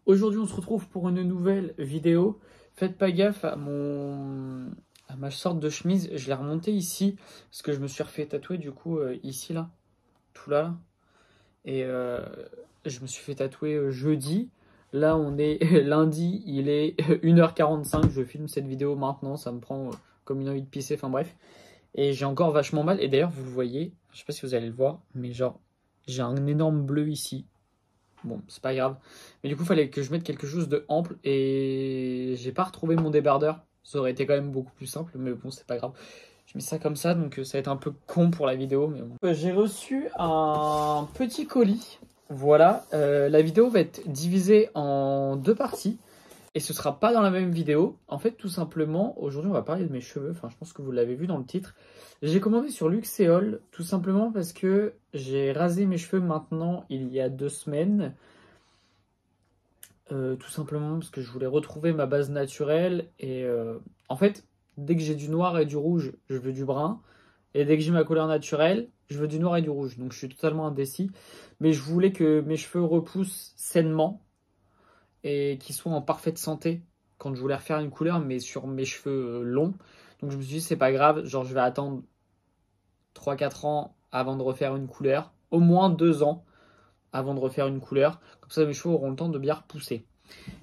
Aujourd'hui, on se retrouve pour une nouvelle vidéo. Faites pas gaffe à ma sorte de chemise. Je l'ai remontée ici parce que je me suis refait tatouer du coup ici là, tout là, là. Et je me suis fait tatouer jeudi. Là, on est lundi, il est 1h45. Je filme cette vidéo maintenant. Ça me prend comme une envie de pisser. Enfin bref. Et j'ai encore vachement mal. Et d'ailleurs, vous le voyez, je sais pas si vous allez le voir, mais genre, j'ai un énorme bleu ici. Bon, c'est pas grave. Mais du coup, il fallait que je mette quelque chose de ample. Et j'ai pas retrouvé mon débardeur. Ça aurait été quand même beaucoup plus simple. Mais bon, c'est pas grave. Je mets ça comme ça. Donc ça va être un peu con pour la vidéo. Mais bon. J'ai reçu un petit colis. Voilà. La vidéo va être divisée en deux parties. Et ce sera pas dans la même vidéo. En fait, tout simplement, aujourd'hui, on va parler de mes cheveux. Enfin, je pense que vous l'avez vu dans le titre. J'ai commandé sur Luxéol, tout simplement parce que j'ai rasé mes cheveux maintenant il y a 2 semaines. Tout simplement parce que je voulais retrouver ma base naturelle. Et en fait, dès que j'ai du noir et du rouge, je veux du brun. Et dès que j'ai ma couleur naturelle, je veux du noir et du rouge. Donc je suis totalement indécis. Mais je voulais que mes cheveux repoussent sainement et qu'ils soient en parfaite santé quand je voulais refaire une couleur, mais sur mes cheveux longs. Donc je me suis dit, c'est pas grave, genre je vais attendre 3-4 ans avant de refaire une couleur, au moins 2 ans avant de refaire une couleur, comme ça mes cheveux auront le temps de bien repousser.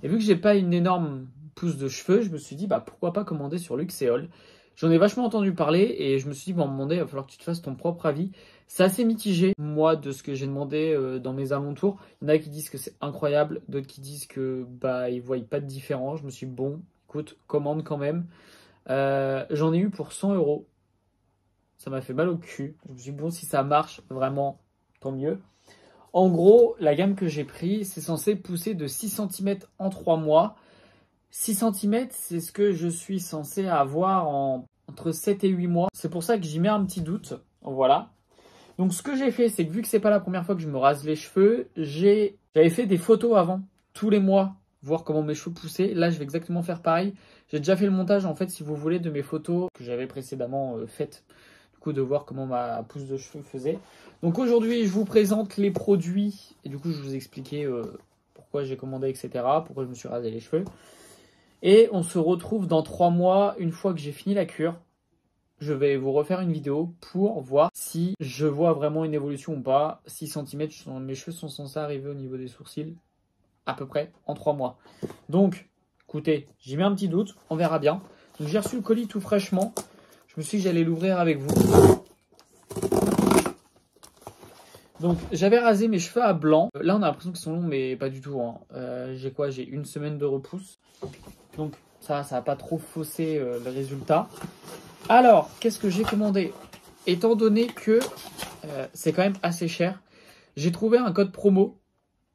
Et vu que j'ai pas une énorme pousse de cheveux, je me suis dit, bah pourquoi pas commander sur Luxéol. J'en ai vachement entendu parler et je me suis dit, bon, à un moment donné, il va falloir que tu te fasses ton propre avis. C'est assez mitigé, moi, de ce que j'ai demandé dans mes alentours. Il y en a qui disent que c'est incroyable, d'autres qui disent que bah ils voient pas de différence. Je me suis dit, bon, écoute, commande quand même. J'en ai eu pour 100 €. Ça m'a fait mal au cul. Je me suis dit, bon, si ça marche, vraiment, tant mieux. En gros, la gamme que j'ai pris, c'est censé pousser de 6 cm en 3 mois. 6 cm, c'est ce que je suis censé avoir entre 7 et 8 mois. C'est pour ça que j'y mets un petit doute. Voilà. Donc ce que j'ai fait, c'est que vu que c'est pas la première fois que je me rase les cheveux, j'avais fait des photos avant, tous les mois, voir comment mes cheveux poussaient. Là, je vais exactement faire pareil. J'ai déjà fait le montage, en fait, si vous voulez, de mes photos que j'avais précédemment faites. Du coup, de voir comment ma pousse de cheveux faisait. Donc aujourd'hui, je vous présente les produits. Et du coup, je vous expliquais pourquoi j'ai commandé, etc. Pourquoi je me suis rasé les cheveux. Et on se retrouve dans 3 mois, une fois que j'ai fini la cure. Je vais vous refaire une vidéo pour voir si je vois vraiment une évolution ou pas. 6 cm, mes cheveux sont censés arriver au niveau des sourcils à peu près en 3 mois. Donc, écoutez, j'y mets un petit doute, on verra bien. Donc j'ai reçu le colis tout fraîchement. Je me suis dit que j'allais l'ouvrir avec vous. Donc j'avais rasé mes cheveux à blanc. Là on a l'impression qu'ils sont longs mais pas du tout. Hein. J'ai quoi? J'ai 1 semaine de repousse. Donc ça va pas trop fausser le résultat. Alors, qu'est-ce que j'ai commandé? Étant donné que c'est quand même assez cher, j'ai trouvé un code promo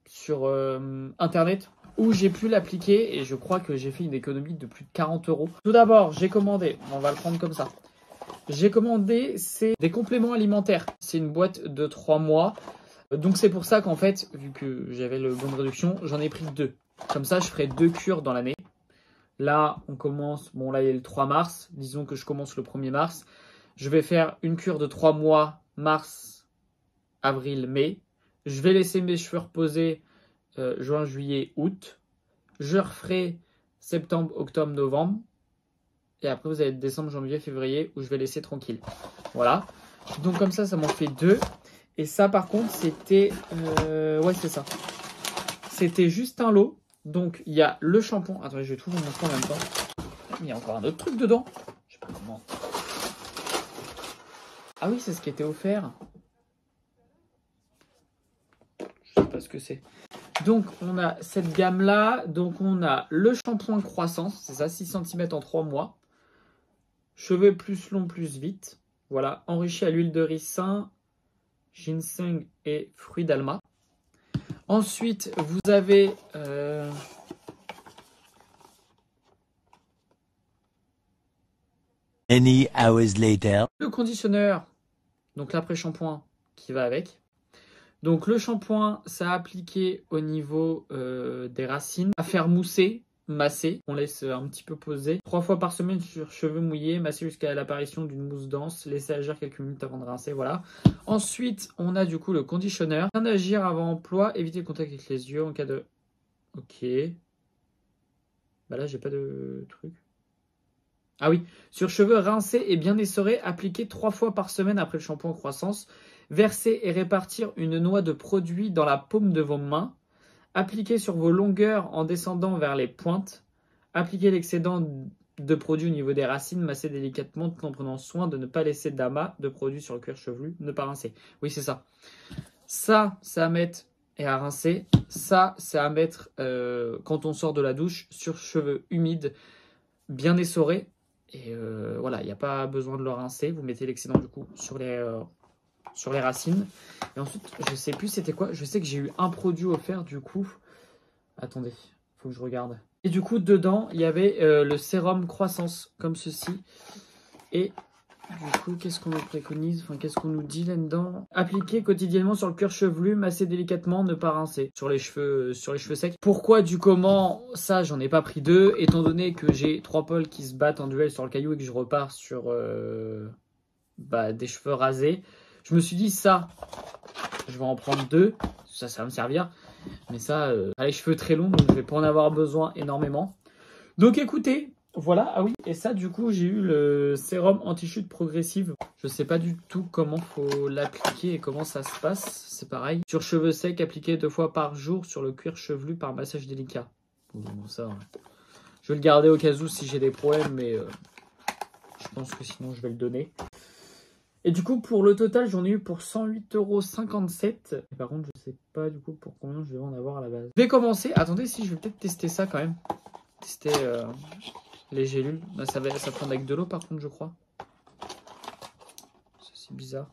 sur internet où j'ai pu l'appliquer et je crois que j'ai fait une économie de plus de 40 €. Tout d'abord, j'ai commandé, on va le prendre comme ça. J'ai commandé, c'est des compléments alimentaires. C'est une boîte de 3 mois. Donc c'est pour ça qu'en fait, vu que j'avais le bon de réduction, j'en ai pris 2. Comme ça, je ferai 2 cures dans l'année. Là, on commence, bon là il y a le 3 mars, disons que je commence le 1er mars. Je vais faire une cure de 3 mois, mars, avril, mai. Je vais laisser mes cheveux reposer juin, juillet, août. Je referai septembre, octobre, novembre. Et après vous avez décembre, janvier, février où je vais laisser tranquille. Voilà. Donc comme ça m'en fait 2. Et ça par contre c'était... ouais c'est ça. C'était juste un lot. Donc, il y a le shampoing. Attendez, je vais tout vous montrer en même temps. Il y a encore un autre truc dedans. Je sais pas comment. Ah oui, c'est ce qui était offert. Je sais pas ce que c'est. Donc, on a cette gamme-là. Donc, on a le shampoing croissance. C'est ça, 6 cm en 3 mois. Cheveux plus longs, plus vite. Voilà, enrichi à l'huile de ricin, ginseng et fruits d'alma. Ensuite, vous avez... Many hours later. le conditionneur, donc l'après-shampoing qui va avec. Donc le shampoing, ça a appliqué au niveau des racines, à faire mousser, masser. On laisse un petit peu poser. 3 fois par semaine sur cheveux mouillés, masser jusqu'à l'apparition d'une mousse dense, laisser agir quelques minutes avant de rincer, voilà. Ensuite, on a du coup le conditionneur. Bien agir avant emploi, éviter le contact avec les yeux en cas de Ok. Bah là, j'ai pas de truc. Ah oui, sur cheveux rincés et bien essorés, appliquez 3 fois par semaine après le shampoing croissance. Versez et répartir une noix de produit dans la paume de vos mains. Appliquez sur vos longueurs en descendant vers les pointes. Appliquez l'excédent de produit au niveau des racines. Massez délicatement tout en prenant soin de ne pas laisser d'amas de produit sur le cuir chevelu. Ne pas rincer. Oui, c'est ça. Ça, c'est à mettre et à rincer. Ça, c'est à mettre quand on sort de la douche sur cheveux humides, bien essorés. Et voilà, il n'y a pas besoin de le rincer. Vous mettez l'excédent du coup sur les racines. Et ensuite, je sais plus c'était quoi. Je sais que j'ai eu un produit offert du coup. Attendez, faut que je regarde. Et du coup, dedans, il y avait le sérum croissance, comme ceci. Et du coup, qu'est-ce qu'on nous préconise? Enfin, qu'est-ce qu'on nous dit là-dedans? Appliquer quotidiennement sur le cuir chevelu, masser délicatement, ne pas rincer. Sur les cheveux secs. Pourquoi, du comment? Ça, j'en ai pas pris deux. Étant donné que j'ai 3 pôles qui se battent en duel sur le caillou et que je repars sur des cheveux rasés. Je me suis dit, ça, je vais en prendre 2. Ça va me servir. Mais ça, les cheveux très longs, donc je vais pas en avoir besoin énormément. Donc écoutez, voilà. Ah oui, et ça du coup, j'ai eu le sérum anti-chute progressive. Je sais pas du tout comment faut l'appliquer et comment ça se passe. C'est pareil. Sur cheveux secs, appliqué 2 fois par jour sur le cuir chevelu par massage délicat. Bon, ça, je vais le garder au cas où si j'ai des problèmes, mais je pense que sinon je vais le donner. Et du coup, pour le total, j'en ai eu pour 108,57 €. Par contre, je sais pas du coup pour combien je vais en avoir à la base. Je vais commencer. Attendez, si je vais peut-être tester ça quand même. Tester les gélules. Bah, ça prend avec de l'eau par contre, je crois. C'est bizarre.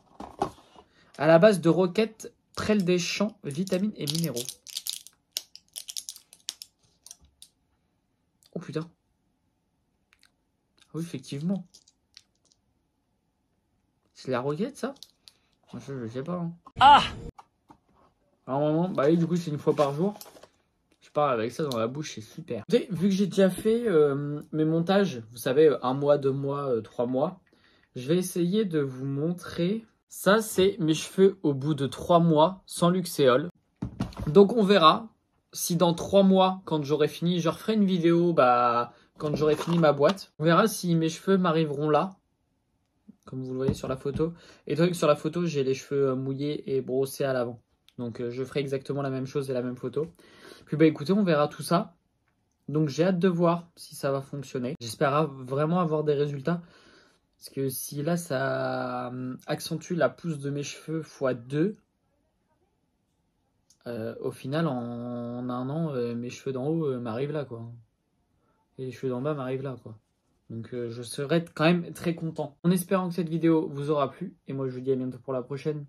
À la base de roquettes, trelle des champs, vitamines et minéraux. Oh putain. Ah oui, effectivement. C'est la roquette, ça? Je sais pas. Hein. Ah! À un moment, bah oui, du coup, c'est 1 fois par jour. Je pars avec ça dans la bouche, c'est super. Vu que j'ai déjà fait mes montages, vous savez, 1 mois, 2 mois, 3 mois, je vais essayer de vous montrer. Ça, c'est mes cheveux au bout de 3 mois, sans luxéol. Donc, on verra si dans 3 mois, quand j'aurai fini, je referai une vidéo, quand j'aurai fini ma boîte. On verra si mes cheveux m'arriveront là, comme vous le voyez sur la photo. Et donc, sur la photo, j'ai les cheveux mouillés et brossés à l'avant. Donc, je ferai exactement la même chose et la même photo. Puis, écoutez, on verra tout ça. Donc, j'ai hâte de voir si ça va fonctionner. J'espère vraiment avoir des résultats. Parce que si là, ça accentue la pousse de mes cheveux x2, au final, en 1 an, mes cheveux d'en haut m'arrivent là, quoi. Et les cheveux d'en bas m'arrivent là, quoi. Donc, je serai quand même très content. En espérant que cette vidéo vous aura plu. Et moi, je vous dis à bientôt pour la prochaine.